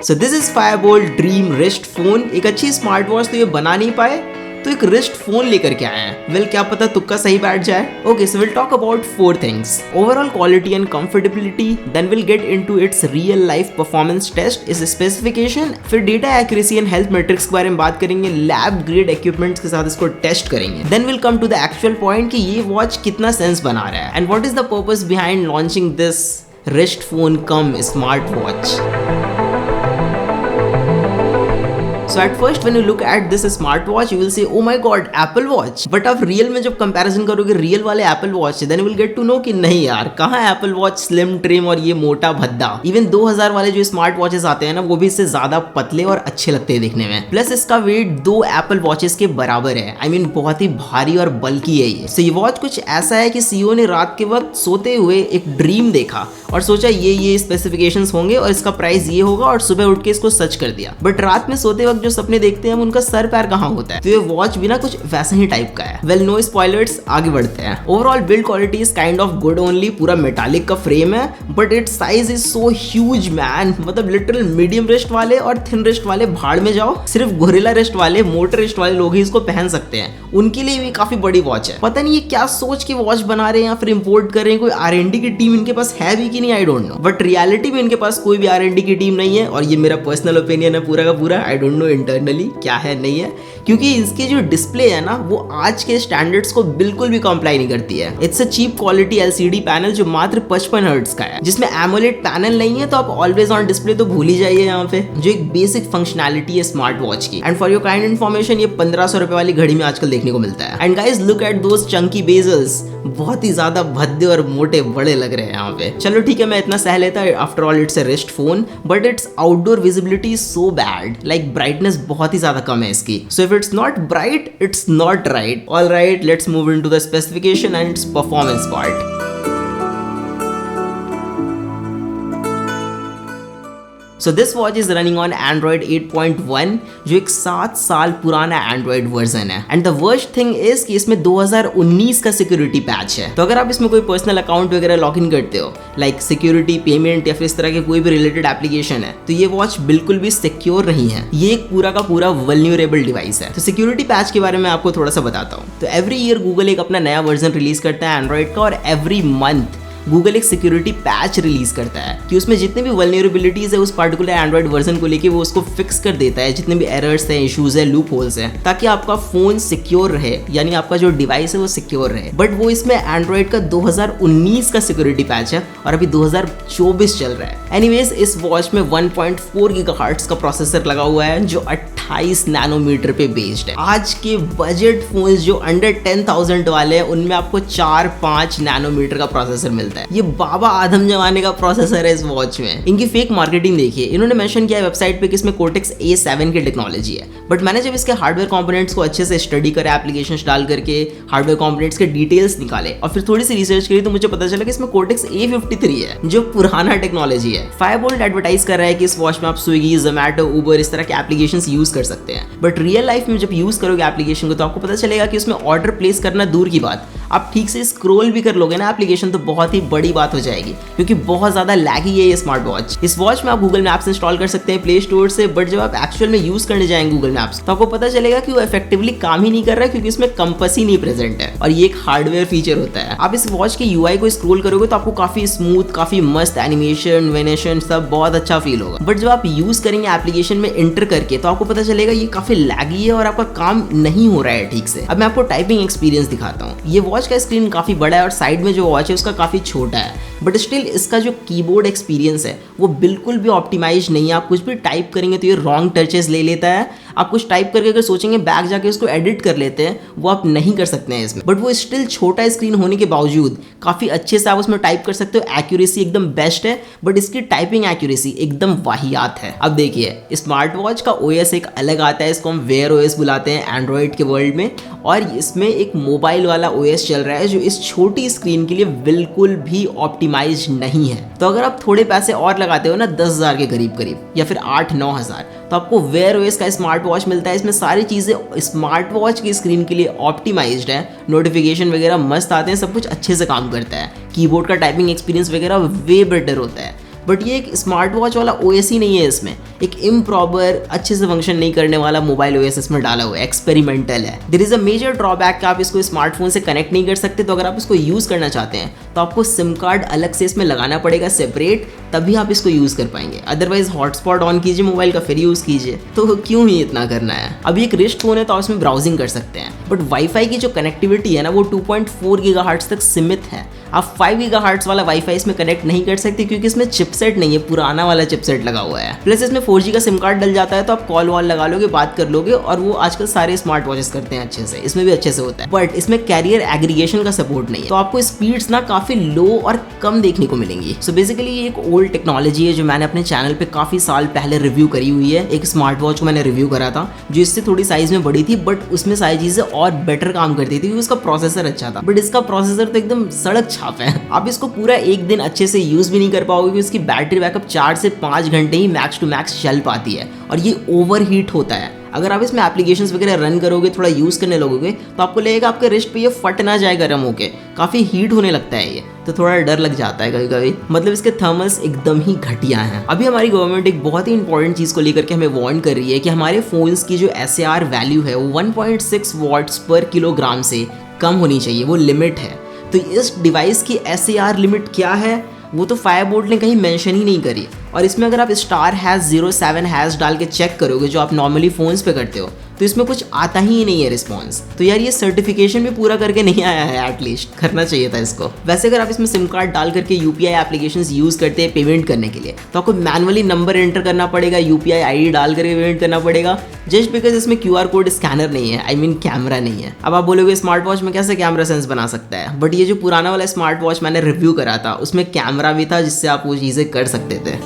So this is Fireboltt dream wrist phone. एक अच्छी smart watch तो ये बना नहीं पाए तो एक रिस्ट फोन लेकर के आए हैं। वेल क्या पता तुक्का सही बैठ जाए। Okay so will talk about 4 things: overall quality and comfortability, then will get into its real life performance test, इस स्पेसिफिकेशन, फिर data accuracy and health metrics के बारे में बात करेंगे, लैब ग्रेड इक्विपमेंट्स के साथ इसको टेस्ट करेंगे, then will come to the actual point कि ये वॉच कितना सेंस बना रहा है and what is the purpose behind launching this wrist phone cum smart watch. So at first when you look at this smartwatch you will say oh my god Apple Watch, but आप real में जब comparison करोगे real वाले Apple Watch से then you will get to know कि नहीं यार, कहाँ Apple Watch स्लिम ट्रिम और ये मोटा भद्दा। इवन 2000 वाले जो स्मार्ट वॉचेस आते हैं ना वो भी इससे ज्यादा पतले और अच्छे लगते हैं देखने में। प्लस इसका वेट 2 Apple वॉचेस के बराबर है। I mean बहुत ही भारी और बल्कि है ये। So ये वॉच कुछ ऐसा है कि सीईओ ने रात के वक्त सोते हुए एक ड्रीम देखा और सोचा ये स्पेसिफिकेशंस होंगे और इसका प्राइस ये होगा और सुबह उठ के इसको सर्च कर दिया। बट रात में सोते वक्त जो सपने देखते हैं हम उनका सर पैर कहाँ होता है, तो ये वॉच भी ना कुछ वैसा ही टाइप का है। वेल नो स्पॉयलर्स, आगे बढ़ते हैं। Overall build quality is kind of good only. पूरा मेटालिक का फ्रेम है but it's size is so huge man. मतलब लिटरल मीडियम रिस्ट वाले और थिन रिस्ट वाले भाड़ में जाओ, सिर्फ गोरिल्ला रिस्ट वाले मोटे रिस्ट वाले लोग ही इसको पहन सकते हैं। उनके लिए भी काफी बड़ी वॉच है। पता नहीं ये क्या सोच के वॉच बना रहे हैं या फिर इंपोर्ट कर रहे हैं। कोई R&D की टीम इनके पास है भी कि नहीं I don't know, but reality में इनके पास कोई भी R&D की टीम नहीं है और ये मेरा पर्सनल ओपिनियन है पूरा का पूरा। आई डोंट नो इंटरनली क्या है नहीं है, क्योंकि इसकी जो डिस्प्ले है ना वो आज के स्टैंडर्ड्स को बिल्कुल भी कंप्लाई नहीं करती है। It's a cheap quality LCD panel जो मात्र 55 हर्ट्ज का है, जिसमें एमोलेड पैनल नहीं है, तो आप ऑलवेज ऑन डिस्प्ले तो भूल ही जाइए यहाँ पे, जो एक बेसिक फंक्शनैलिटी है स्मार्ट वॉच की। And for your kind information, ये 1500 रुपए वाली घड़ी में आजकल देखने को मिलता है। And guys look at those Chunky bezels, बहुत ही ज्यादा भद्दे और मोटे बड़े लग रहे हैं यहाँ पे। चलो ठीक है, मैं इतना सह लेता। After all it's a wrist phone but it's outdoor visibility is so bad, like brightness बहुत ही ज्यादा कम है इसकी। So if it's not bright it's not right. All right, let's move into the specification and it's performance part. So this watch is running on Android 8.1 जो एक 7 साल पुराना Android version है। And the worst thing is कि इसमें 2019 का security patch है। तो अगर आप इसमें कोई पर्सनल अकाउंट वगैरह लॉग इन करते हो, लाइक सिक्योरिटी, पेमेंट या फिर इस तरह के कोई भी रिलेटेड एप्लीकेशन है, तो ये वॉच बिल्कुल भी सिक्योर नहीं है। ये एक पूरा का पूरा वल्नरेबल डिवाइस है। तो सिक्योरिटी पैच के बारे में आपको थोड़ा सा बताता हूँ। तो एवरी ईयर गूगल एक अपना नया वर्जन रिलीज करता है एंड्रॉइड का, और एवरी मंथ गूगल एक सिक्योरिटी पैच रिलीज करता है कि उसमें जितने भी वल्नरेबिलिटीज है उस पार्टिकुलर एंड्रॉइड वर्जन को लेके वो उसको फिक्स कर देता है, जितने भी एरर्स हैं, इश्यूज है, लूप होल्स हैं, ताकि आपका फोन सिक्योर रहे, यानी आपका जो डिवाइस है वो सिक्योर रहे। बट वो इसमें एंड्रॉइड का 2019 का सिक्योरिटी पैच है और अभी 2024 चल रहा है। एनीवेज इस वॉच में 1.4 गीगाहर्ट्ज का प्रोसेसर लगा हुआ है जो 28 नैनोमीटर पे बेस्ड है। आज के बजट फोन्स जो अंडर 10,000 वाले हैं उनमें आपको 4-5 नैनोमीटर का प्रोसेसर मिलता है। ये बाबा आदम जमाने का प्रोसेसर है इस वॉच में। इनकी फेक मार्केटिंग देखिए, इन्होंने मेंशन किया है वेबसाइट पे कि इसमें Cortex A7 की टेक्नोलॉजी है, बट मैंने जब इसके हार्डवेयर कंपोनेंट्स को अच्छे से स्टडी करा, एप्लीकेशंस डाल करके हार्डवेयर कंपोनेंट्स के डिटेल्स निकाले और फिर थोड़ी सी रिसर्च करी, तो मुझे पता चला कि इसमें Cortex A53 है जो पुराना टेक्नोलॉजी है। फायरबोल्ट एडवर्टाइज कर रहा है कि इस वॉच में आप स्विगी, जोमैटो, उबर इस तरह के एप्लीकेशंस यूज कर सकते हैं, बट रियल लाइफ में जब यूज करोगे एप्लीकेशन को तो आपको पता चलेगा कि उसमें ऑर्डर प्लेस करना दूर की बात, आप ठीक से स्क्रॉल भी कर लोगे ना एप्लीकेशन तो बहुत ही बड़ी बात हो जाएगी, क्योंकि बहुत ज्यादा लैगी है ये स्मार्ट वॉच। इस वॉच में आप गूगल मैप्स इंस्टॉल कर सकते हैं प्ले स्टोर से, बट जब आप एक्चुअल में यूज करने जाएंगे गूगल मैप्स तो आपको पता चलेगा कि वो इफेक्टिवली काम ही नहीं कर रहा है, क्योंकि इसमें कंपास ही नहीं प्रेजेंट है और ये एक हार्डवेयर फीचर होता है। आप इस वॉच के UI को स्क्रॉल करोगे तो आपको काफी स्मूथ, काफी मस्त एनिमेशन, वेनेशन सब बहुत अच्छा फील होगा, बट जब आप यूज करेंगे एप्लीकेशन में एंटर करके तो आपको पता चलेगा ये काफी लैगी है और आपका काम नहीं हो रहा है ठीक से। अब मैं आपको टाइपिंग एक्सपीरियंस दिखाता हूँ। ये वॉच का स्क्रीन काफी बड़ा है और साइड में जो वॉच है उसका काफी छोटा है, बट स्टिल इसका जो कीबोर्ड एक्सपीरियंस है वो बिल्कुल भी ऑप्टिमाइज नहीं है। आप कुछ भी टाइप करेंगे तो ये रॉन्ग टचेस ले लेता है। आप कुछ टाइप करके अगर सोचेंगे बैक जाके उसको एडिट कर लेते हैं, वो आप नहीं कर सकते हैं इसमें। बट वो स्टिल छोटा स्क्रीन होने के बावजूद काफी अच्छे से आप उसमें टाइप कर सकते हो। एक्यूरेसी एकदम बेस्ट है, बट इसकी टाइपिंग एक्यूरेसी एकदम वाहियात है। अब देखिए स्मार्ट वॉच का OS एक अलग आता है, इसको हम वेयर OS बुलाते हैं एंड्रॉइड के वर्ल्ड में, और इसमें एक मोबाइल वाला OS चल रहा है जो इस छोटी स्क्रीन के लिए बिल्कुल भी ऑप्टिमाइज नहीं है। तो अगर आप थोड़े पैसे और लगाते हो ना 10,000 के करीब या फिर 8-9 हज़ार, तो आपको वेयर OS का स्मार्ट वॉच मिलता है। इसमें सारी चीज़ें स्मार्ट वॉच की स्क्रीन के लिए ऑप्टिमाइज्ड है, नोटिफिकेशन वगैरह मस्त आते हैं, सब कुछ अच्छे से काम करता है, कीबोर्ड का टाइपिंग एक्सपीरियंस वगैरह वे बेटर होता है। बट ये एक स्मार्ट वॉच वाला ओएस ही नहीं है, इसमें एक इम्प्रॉपर अच्छे से फंक्शन नहीं करने वाला मोबाइल ओएस इसमें डाला हुआ है, एक्सपेरिमेंटल है। There is a major drawback कि आप इसको स्मार्टफोन से कनेक्ट नहीं कर सकते। तो अगर आप इसको यूज़ करना चाहते हैं तो आपको सिम कार्ड अलग से इसमें लगाना पड़ेगा सेपरेट, तभी आप इसको यूज़ कर पाएंगे। अदरवाइज हॉटस्पॉट ऑन कीजिए मोबाइल का, फिर यूज़ कीजिए। तो क्यों ही इतना करना है। अभी एक रिस्ट फोन है तो आप इसमें ब्राउजिंग कर सकते हैं, बट वाईफाई की जो कनेक्टिविटी है ना वो 2.4 गीगाहर्ट्ज़ तक सीमित है। आप 5 गीगाहर्ट्ज़ वाला वाईफाई इसमें कनेक्ट नहीं कर सकते क्योंकि इसमें चिपसेट नहीं है, पुराना वाला चिपसेट लगा हुआ है। प्लस इसमें 4G का सिम कार्ड डल जाता है तो आप कॉल वॉल लगा लोगे, बात कर लोगे, और वो आजकल सारे स्मार्ट वॉचेस करते हैं अच्छे से, इसमें भी अच्छे से होता है। बट इसमें कैरियर एग्रीगेशन का सपोर्ट नहीं है, तो आपको स्पीड्स ना काफ़ी लो और कम देखने को मिलेंगी। सो बेसिकली ये एक ओल्ड टेक्नोलॉजी है जो मैंने अपने चैनल पे काफ़ी साल पहले रिव्यू करी हुई है। एक स्मार्ट वॉच को मैंने रिव्यू करा था जो इससे थोड़ी साइज में बड़ी थी, बट उसमें सारी चीज़ें और बेटर काम करती थी क्योंकि उसका प्रोसेसर अच्छा था। बट इसका प्रोसेसर तो एकदम सड़क छाप है। आप इसको पूरा एक दिन अच्छे से यूज़ भी नहीं कर पाओगे क्योंकि इसकी बैटरी बैकअप 4 से 5 घंटे ही मैक्स टू मैक्स चल पाती है, और ये ओवर हीट होता है। अगर आप इसमें एप्लीकेशंस वगैरह रन करोगे, थोड़ा यूज़ करने लगोगे, तो आपको लगेगा आपके रिस्ट पे ये फट ना जाए गर्म होके, काफ़ी हीट होने लगता है ये, तो थोड़ा डर लग जाता है कभी कभी। मतलब इसके थर्मल्स एकदम ही घटिया हैं। अभी हमारी गवर्नमेंट एक बहुत ही इंपॉर्टेंट चीज़ को लेकर के हमें वार्न कर रही है कि हमारे फ़ोन्स की जो SAR वैल्यू है वो 1.6 वॉट्स पर किलोग्राम से कम होनी चाहिए, वो लिमिट है। तो इस डिवाइस की SAR लिमिट क्या है वो तो फायरबोल्ट ने कहीं मेंशन ही नहीं करी। और इसमें अगर आप *#07# डाल के चेक करोगे जो आप नॉर्मली फ़ोन्स पे करते हो, तो इसमें कुछ आता ही नहीं है रिस्पॉन्स। तो यार ये सर्टिफिकेशन भी पूरा करके नहीं आया है, एटलीस्ट करना चाहिए था इसको। वैसे अगर आप इसमें सिम कार्ड डाल करके UPI एप्लीकेशंस यूज़ करते हैं पेमेंट करने के लिए, तो आपको मैनुअली नंबर एंटर करना पड़ेगा, UPI ID डाल करके पेमेंट करना पड़ेगा, जस्ट बिकॉज इसमें QR कोड स्कैनर नहीं है, कैमरा नहीं है। अब आप बोलोगे स्मार्ट वॉच में कैसे कैमरा सेंस बना सकता है, बट ये जो पुराना वाला स्मार्ट वॉच मैंने रिव्यू करा था उसमें कैमरा भी था जिससे आप वो चीज़ें कर सकते थे।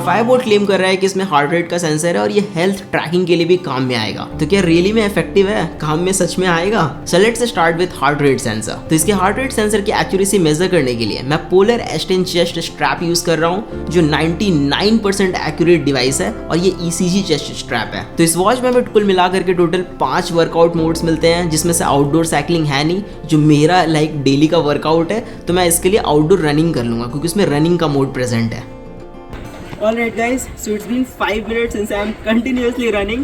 फायरबोल्ट क्लेम कर रहा है कि इसमें हार्ट रेट का सेंसर है और ये हेल्थ ट्रैकिंग के लिए भी काम में आएगा। तो क्या रियली में इफेक्टिव है, काम में सच में आएगा? So let's start with heart rate sensor. तो इसके हार्ट रेट सेंसर की एक्यूरेसी मेजर करने के लिए मैं polar S10 chest strap use कर रहा हूँ जो 99% एक्यूरेट डिवाइस है, और ये ECG चेस्ट स्ट्रैप है। तो इस वॉच में कुल मिलाकर के टोटल 5 वर्कआउट मोड्स मिलते हैं, जिसमें से आउटडोर साइकिलिंग है नहीं, जो मेरा लाइक डेली का वर्कआउट है, तो मैं इसके लिए आउटडोर रनिंग कर लूंगा क्योंकि उसमें रनिंग का मोड प्रेजेंट है। Alright guys, so it's been 5 minutes since I am continuously running.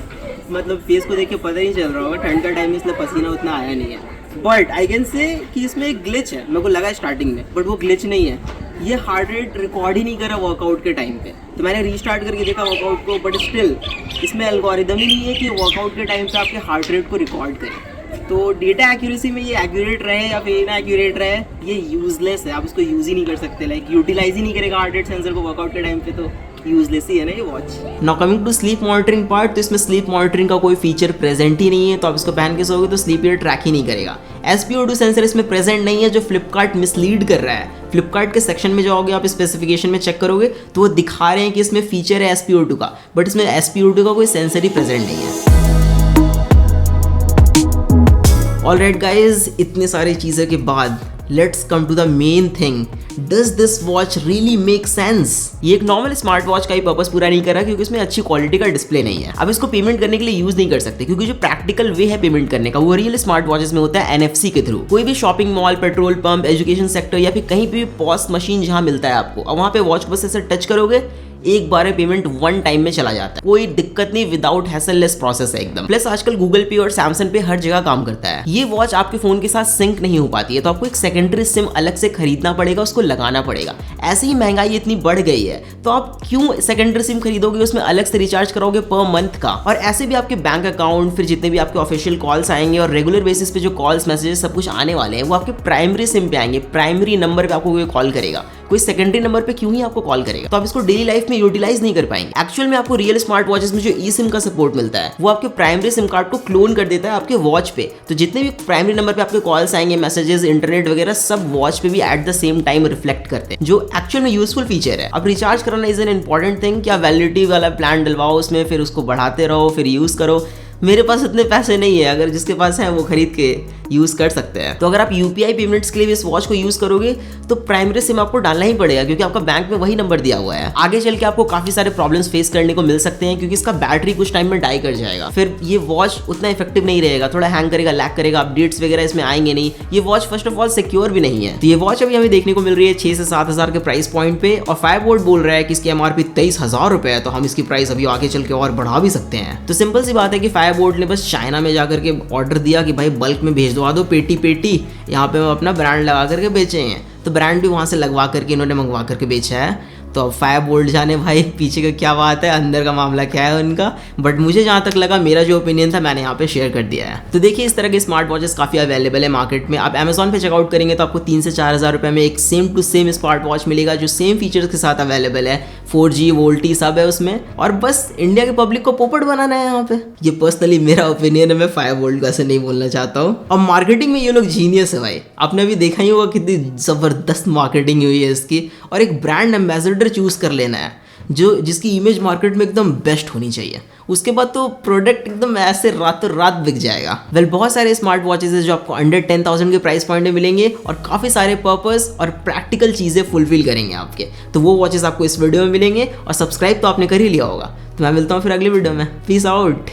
मतलब फेस को देख के पता नहीं चल रहा होगा, ठंड का टाइम इसलिए पसीना उतना आया नहीं है। बट आई कैन से कि इसमें एक ग्लिच है, मेरे को लगा स्टार्टिंग में, बट वो ग्लिच नहीं है। ये हार्ट रेट रिकॉर्ड ही नहीं करा वर्कआउट के टाइम पे। तो मैंने रीस्टार्ट करके देखा वर्कआउट को, बट स्टिल इसमें एल्गोरिदम ही नहीं है कि वर्कआउट के टाइम पे आपके हार्ट रेट को रिकॉर्ड करे। तो डेटा एक्यूरेसी में ये एक्यूरेट रहे या फिर ना एक्यूरेट रहे, ये यूजलेस है। आप इसको यूज़ ही नहीं कर सकते, लाइक यूटिलाइज ही नहीं करेगा हार्ट रेट सेंसर को वर्कआउट के टाइम पे, तो यूजलेस ही है ना ये watch. Now coming to sleep monitoring part, तो इसमें स्लीप मॉनिटरिंग का कोई फीचर प्रेजेंट ही नहीं है, तो आप इसको पहन के सोओगे तो स्लीप ईयर ट्रैक ही नहीं करेगा। SpO2 सेंसर इसमें प्रेजेंट नहीं है, जो फ्लिपकार्ट मिसलीड कर रहा है। फ्लिपकार्ट के सेक्शन में जाओगे, आप स्पेसिफिकेशन में चेक करोगे तो वो दिखा रहे हैं कि इसमें फीचर है SpO2 का, बट इसमें SpO2 का कोई सेंसर ही प्रेजेंट नहीं है। ऑलराइट गाइज, इतने सारी चीज़ों के बाद let's come to the main thing, does this watch really make sense? ये एक नॉर्मल स्मार्ट वॉच का ही पर्पस पूरा नहीं कर रहा क्योंकि इसमें अच्छी क्वालिटी का डिस्प्ले नहीं है। अब इसको पेमेंट करने के लिए यूज नहीं कर सकते क्योंकि जो प्रैक्टिकल वे है पेमेंट करने का वो रियल स्मार्ट वॉचेस में होता है NFC के थ्रू। कोई भी shopping mall, petrol pump, education sector या फिर कहीं भी पॉस मशीन जहां मिलता है आपको, अब वहां पे वॉच को बस ऐसे टच करोगे, एक बार पेमेंट 1 टाइम में चला जाता है, कोई दिक्कत नहीं, विदाउट हैसललेस प्रोसेस है एकदम। प्लस आजकल गूगल पे और सैमसंग पे हर जगह काम करता है। ये वॉच आपके फोन के साथ सिंक नहीं हो पाती है, तो आपको एक सेकेंडरी सिम अलग से खरीदना पड़ेगा, उसको लगाना पड़ेगा। ऐसे ही महंगाई इतनी बढ़ गई है तो आप क्यों सेकेंडरी सिम खरीदोगे, उसमें अलग से रिचार्ज कराओगे पर मंथ का। और ऐसे भी आपके बैंक अकाउंट, फिर जितने भी आपके ऑफिशियल कॉल्स आएंगे और रेगुलर बेसिस पे जो कॉल्स मैसेजेस सब कुछ आने वाले हैं वो आपके प्राइमरी सिम पे आएंगे, प्राइमरी नंबर पे आपको कोई कॉल करेगा, कोई सेकेंडरी नंबर पे क्यों ही आपको कॉल करेगा। तो आप इसको डेली लाइफ में यूटिलाइज नहीं कर पाएंगे। एक्चुअल में आपको रियल स्मार्ट वॉचेस में जो eSIM का सपोर्ट मिलता है वो आपके प्राइमरी सिम कार्ड को क्लोन कर देता है आपके वॉच पे, तो जितने भी प्राइमरी नंबर पे आपके कॉल्स आएंगे, मैसेजेस, इंटरनेट वगैरह सब वॉच पे भी at the same time reflect करते हैं, जो एक्चुअल में यूजफुल फीचर है। अब रिचार्ज कराना इज एन इंपॉर्टेंट थिंग, क्या वैलिडिटी वाला प्लान डलवाओ उसमें, फिर उसको बढ़ाते रहो, फिर यूज करो, मेरे पास उतने पैसे नहीं है, अगर जिसके पास है वो खरीद के यूज़ कर सकते हैं। तो अगर आप यूपीआई पेमेंट्स के लिए भी इस वॉच को यूज़ करोगे तो प्राइमरी सिम आपको डालना ही पड़ेगा, क्योंकि आपका बैंक में वही नंबर दिया हुआ है। आगे चल के आपको काफ़ी सारे प्रॉब्लम्स फेस करने को मिल सकते हैं, क्योंकि इसका बैटरी कुछ टाइम में डाई कर जाएगा, फिर ये वॉच उतना इफेक्टिव नहीं रहेगा, थोड़ा हैंग करेगा, लैग करेगा, अपडेट्स वगैरह इसमें आएंगे नहीं। ये watch first of all secure भी नहीं है। तो ये वॉच अभी हमें देखने को मिल रही है 6 से 7 हज़ार के प्राइस पॉइंट पे, और फायरबोल्ट बोल रहा है कि इसकी एमआरपी 23,000 रुपए है, तो हम इसकी प्राइस अभी आगे चल के और बढ़ा भी सकते हैं। तो सिंपल सी बात है कि फायरबोल्ट ने बस चाइना में जाकर के ऑर्डर दिया कि भाई बल्क में भेजवा दो पेटी, यहाँ पे हम अपना ब्रांड लगा करके बेचे हैं, तो ब्रांड भी वहाँ से लगवा करके इन्होंने मंगवा करके बेचा है। तो अब फायरबोल्ट जाने भाई पीछे का क्या बात है, अंदर का मामला क्या है उनका, बट मुझे जहाँ तक लगा, मेरा जो ओपिनियन था मैंने यहाँ पे शेयर कर दिया है। तो देखिए, इस तरह के स्मार्ट वॉचेस काफ़ी अवेलेबल है मार्केट में। आप अमेजॉन पे चेकआउट करेंगे तो आपको 3 से 4 हज़ार रुपये में एक same to same smart watch मिलेगा, जो सेम फीचर्स के साथ अवेलेबल है, 4G वोल्टी सब है उसमें, और बस इंडिया के पब्लिक को पोपट बनाना है यहाँ पे। ये पर्सनली मेरा ओपिनियन है, मैं फायरबोल्ट को ऐसे नहीं बोलना चाहता हूँ। और मार्केटिंग में ये लोग जीनियस है भाई, आपने अभी देखा ही होगा कितनी ज़बरदस्त मार्केटिंग हुई है इसकी, और एक ब्रांड एम्बेसडर चूज़ कर लेना है जिसकी इमेज मार्केट में एकदम बेस्ट होनी चाहिए, उसके बाद तो प्रोडक्ट एकदम ऐसे रातों रात बिक जाएगा। बहुत सारे स्मार्ट वॉचेस जो आपको अंडर 10,000 के प्राइस पॉइंट में मिलेंगे, और काफ़ी सारे पर्पस और प्रैक्टिकल चीज़ें फुलफिल करेंगे आपके। तो वो वॉचेस आपको इस वीडियो में मिलेंगे, और सब्सक्राइब तो आपने कर ही लिया होगा। तो मैं मिलता हूँ फिर अगली वीडियो में। Peace out.